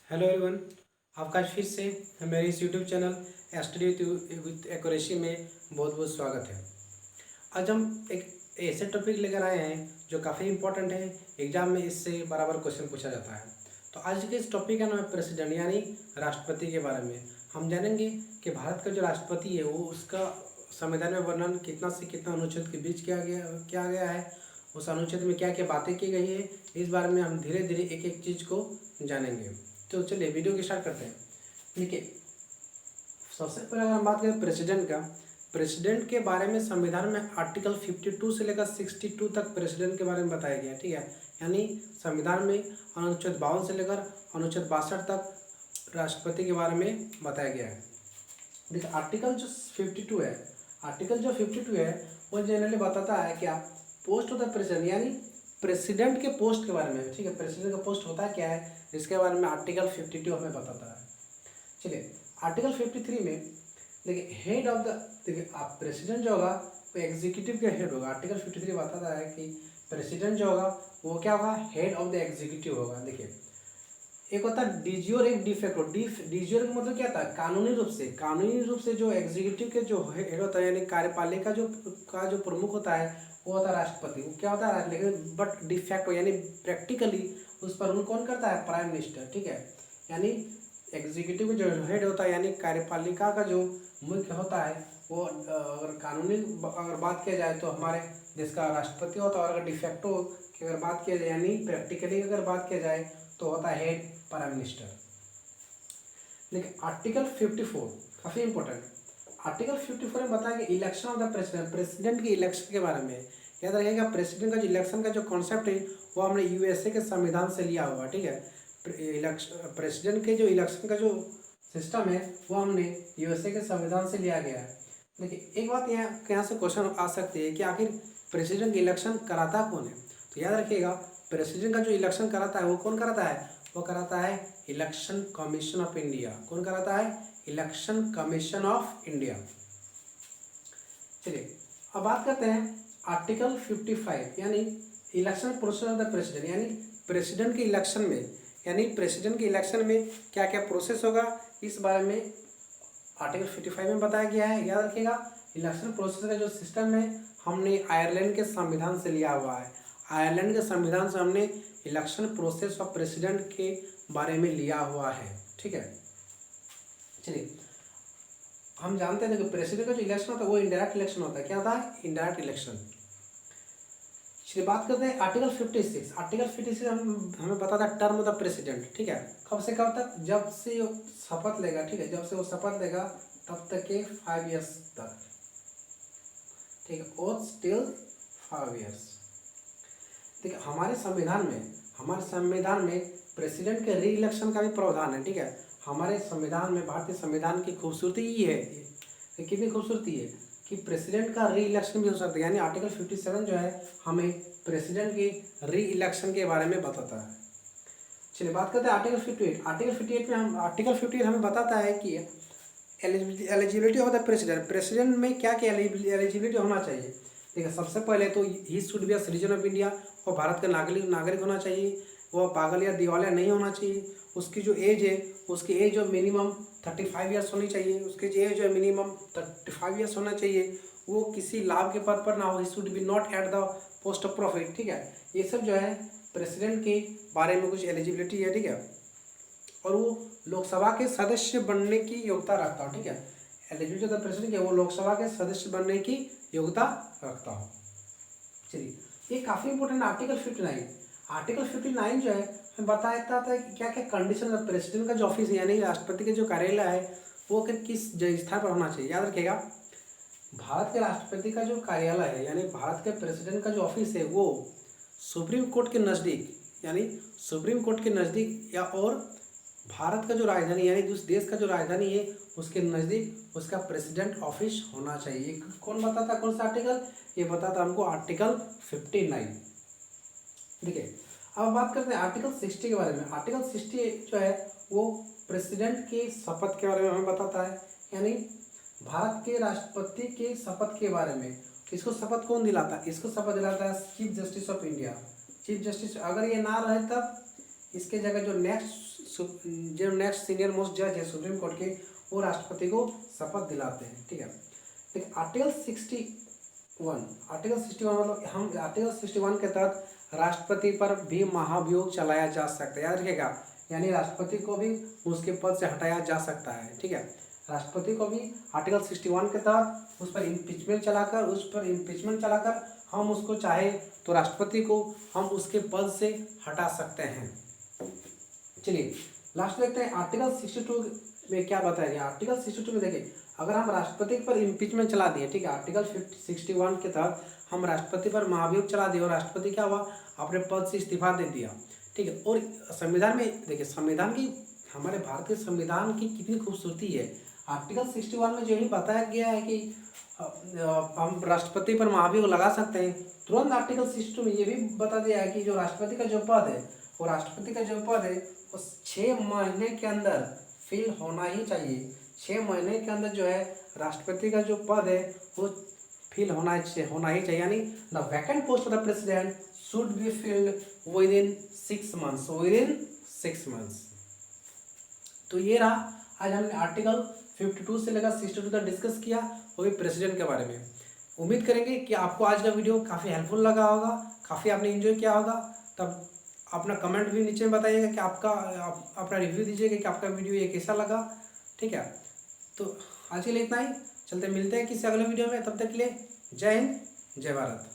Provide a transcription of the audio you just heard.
Hello everyone. आपका फिर से मेरे इस YouTube channel study with accuracy में बहुत बहुत स्वागत है। आज हम एक ऐसे टॉपिक लेकर आए हैं जो काफ़ी इंपॉर्टेंट है। एग्जाम में इससे बराबर क्वेश्चन पूछा जाता है। तो आज के इस टॉपिक का नाम है प्रेसिडेंट यानी राष्ट्रपति के बारे में। हम जानेंगे कि भारत का जो राष्ट्रपति है वो उसका संविधान में वर्णन कितना से कितना अनुच्छेद के बीच किया गया है, उस अनुच्छेद में क्या क्या बातें की गई है। इस बारे में हम धीरे धीरे एक एक चीज़ को जानेंगे। तो चलिए वीडियो की स्टार्ट करते हैं। देखिए, सबसे पहले अगर हम बात करें प्रेसिडेंट का, प्रेसिडेंट के बारे में संविधान में आर्टिकल 52 से लेकर 62 तक प्रेसिडेंट के बारे में बताया गया है। ठीक है, यानी संविधान में अनुच्छेद 52 से लेकर अनुच्छेद 62 तक राष्ट्रपति के बारे में बताया गया है। देखिए, आर्टिकल जो 52 है, आर्टिकल जो 52 है वो जनरली बताता है क्या, पोस्ट ऑफ द प्रेसिडेंट यानी प्रेसिडेंट के पोस्ट के बारे में। ठीक है, प्रेसिडेंट का पोस्ट होता है क्या है, इसके बारे में आर्टिकल 52 हमें बताता है। चलिए, आर्टिकल 53 में देखिए हेड ऑफ द, देखिए आप प्रेसिडेंट जो होगा वो एग्जीक्यूटिव के हेड होगा। आर्टिकल 53 बताता है कि प्रेसिडेंट जो होगा वो क्या होगा, हेड ऑफ द एग्जीक्यूटिव होगा। देखिए, एक होता है डीजियोर, एक डिफेक्टो। डीजियोर का मतलब क्या था, कानूनी रूप से जो एग्जीक्यूटिव के जो हेड होता है यानी कार्यपालिका जो प्रमुख होता है वो होता है राष्ट्रपति। वो क्या होता है, लेकिन बट डिफेक्टो यानी प्रैक्टिकली उस पर रूल कौन करता है, प्राइम मिनिस्टर। ठीक है, यानी एग्जीक्यूटिव जो हेड होता है यानी कार्यपालिका का जो मुख्य होता है वो अगर कानूनी अगर बात किया जाए तो हमारे देश का राष्ट्रपति होता है। और अगर डिफेक्टो की अगर बात किया जाए यानी प्रैक्टिकली अगर बात किया जाए तो होता है हेड प्राइम मिनिस्टर। लेकिन आर्टिकल 54 काफ़ी इंपॉर्टेंट। आर्टिकल 54 में बताया कि election of the president, president के इलेक्शन के बारे में याद रखिएगा। प्रेसिडेंट का जो इलेक्शन का जो कॉन्सेप्ट है वो हमने यूएसए के संविधान से लिया हुआ। ठीक है, इलेक्शन प्रेसिडेंट के जो इलेक्शन का जो सिस्टम है वो हमने यूएसए के संविधान से लिया गया है। देखिए, एक बात यहाँ से क्वेश्चन आ सकती है कि आखिर प्रेसिडेंट इलेक्शन कराता कौन है। तो याद रखिएगा, प्रेसिडेंट का जो इलेक्शन कराता है वो कौन कराता है, वो कराता है इलेक्शन कमीशन ऑफ इंडिया। कौन कराता है, इलेक्शन कमीशन ऑफ इंडिया। चलिए, अब बात करते हैं आर्टिकल 55 यानी election process of the president, यानी प्रेसिडेंट के इलेक्शन में, यानी प्रेसिडेंट के इलेक्शन में क्या क्या प्रोसेस होगा इस बारे में आर्टिकल 55 में बताया गया है। याद रखिएगा, इलेक्शन प्रोसेस का जो सिस्टम है हमने आयरलैंड के संविधान से लिया हुआ है। आयरलैंड के संविधान से हमने इलेक्शन प्रोसेस ऑफ प्रेसिडेंट के बारे में लिया हुआ है। ठीक है, चलिए हम जानते हैं कि प्रेसिडेंट का जो इलेक्शन होता है वो इनडायरेक्ट इलेक्शन होता है। क्या होता है, इनडायरेक्ट इलेक्शन। चलिए बात करते हैं आर्टिकल 56। आर्टिकल 56 हमें बताता है टर्म ऑफ द प्रेसिडेंट। ठीक है, कब से कब तक, जब से वो शपथ लेगा। ठीक है, जब से वो शपथ लेगा तब तक के 5 ईयर्स तक। ठीक है, ओथ टिल 5 ईयर्स। देखिए, हमारे संविधान में प्रेसिडेंट के री इलेक्शन का भी प्रावधान है। ठीक है, हमारे संविधान में, भारतीय संविधान की खूबसूरती ये है, ये कितनी खूबसूरती है कि प्रेसिडेंट का री इलेक्शन भी हो सकता है। यानी आर्टिकल 57 जो है हमें प्रेसिडेंट की री इलेक्शन के बारे में बताता है। चलिए बात करते हैं आर्टिकल 58। आर्टिकल 58 में आर्टिकल 58 हमें बताता है कि eligibility of the president, president में क्या क्या एलिजिबिलिटी होना चाहिए। देखिए, सबसे पहले तो he should be a citizen of India, वो भारत का नागरिक होना चाहिए। वो पागल या दिवालिया नहीं होना चाहिए। उसकी जो एज है, उसकी एज जो मिनिमम 35 ईयर्स होनी चाहिए। उसकी जो एज है मिनिमम 35 ईयर्स होना चाहिए। वो किसी लाभ के पद पर ना हो। He should be not at the post of profit. ठीक है, ये सब जो है प्रेसिडेंट के बारे में कुछ एलिजिबिलिटी है। ठीक है, और वो लोकसभा के सदस्य बनने की योग्यता रखता हो। ठीक है, एलिजिबिलिटी ऑफ द प्रेसिडेंट क्या, वो लोकसभा के सदस्य बनने की योग्यता रखता हो। चलिए, ये काफ़ी इंपॉर्टेंट आर्टिकल 59। आर्टिकल 59 जो है हमें बताता था कि क्या क्या कंडीशन है प्रेसिडेंट का जो ऑफिस है यानी राष्ट्रपति के जो कार्यालय है वो किस स्थान पर होना चाहिए। याद रखिएगा, भारत के राष्ट्रपति का जो कार्यालय है यानी भारत के प्रेसिडेंट का जो ऑफिस है वो सुप्रीम कोर्ट के नज़दीक, यानी सुप्रीम कोर्ट के नज़दीक या और भारत का जो राजधानी यानी उस देश का जो राजधानी है उसके नज़दीक उसका प्रेसिडेंट ऑफिस होना चाहिए। कौन बताता, कौन सा आर्टिकल, ये बताता हमको आर्टिकल 59। देखिए, अब बात करते हैं आर्टिकल 60 के बारे में। आर्टिकल 60 जो है वो प्रेसिडेंट के शपथ के बारे में हमें बताता है, यानी भारत के राष्ट्रपति के शपथ के बारे में। इसको शपथ कौन दिलाता है, इसको शपथ दिलाता है chief justice of India. Chief justice अगर ये ना रहे तब इसके जगह जो नेक्स्ट जो नेक्स्ट सीनियर मोस्ट जज है सुप्रीम कोर्ट के, वो राष्ट्रपति को शपथ दिलाते हैं। ठीक है, देखिए आर्टिकल 61 मतलब हम आर्टिकल 61 के तहत राष्ट्रपति पर भी महाभियोग चलाया जा सकता है, याद रखिएगा, यानी राष्ट्रपति को भी उसके पद से हटाया जा सकता है। ठीक है, राष्ट्रपति को भी आर्टिकल 61 के तहत उस पर इम्पीचमेंट चलाकर हम उसको चाहे तो राष्ट्रपति को हम उसके पद से हटा सकते हैं। चलिए लास्ट देखते हैं आर्टिकल 62 में क्या बताया गया। आर्टिकल 62 में देखिए, अगर हम राष्ट्रपति पर इम्पीचमेंट चला दिए, ठीक है, आर्टिकल 61 के तहत हम राष्ट्रपति पर महाभियोग चला दिए और राष्ट्रपति क्या हुआ, अपने पद से इस्तीफा दे दिया। ठीक है, और संविधान में देखिए, संविधान की, हमारे भारतीय संविधान की कितनी खूबसूरती है। आर्टिकल 61 में जो ही बताया गया है कि हम राष्ट्रपति पर महाभियोग लगा सकते हैं, तुरंत आर्टिकल 62 में ये भी बता दिया है कि जो राष्ट्रपति का जो पद है, वो राष्ट्रपति का जो पद है वो 6 महीने के अंदर फिल होना ही चाहिए। 6 महीने के अंदर जो है राष्ट्रपति का जो पद है वो फिल होना ही चाहिए, यानी the vacant post of the president should be filled with in 6 months. तो ये रहा, आज हमने आर्टिकल 52 से लेकर 62 तक डिस्कस किया, वो भी प्रेसिडेंट के बारे में। उम्मीद करेंगे कि आपको आज का वीडियो काफ़ी हेल्पफुल लगा होगा, काफ़ी आपने एंजॉय किया होगा। तब अपना कमेंट भी नीचे में बताइएगा कि अपना रिव्यू दीजिएगा कि आपका वीडियो ये कैसा लगा। ठीक है, तो आज के लिए इतना ही, चलते मिलते हैं किसी अगले वीडियो में, तब तक के लिए जय हिंद, जय भारत।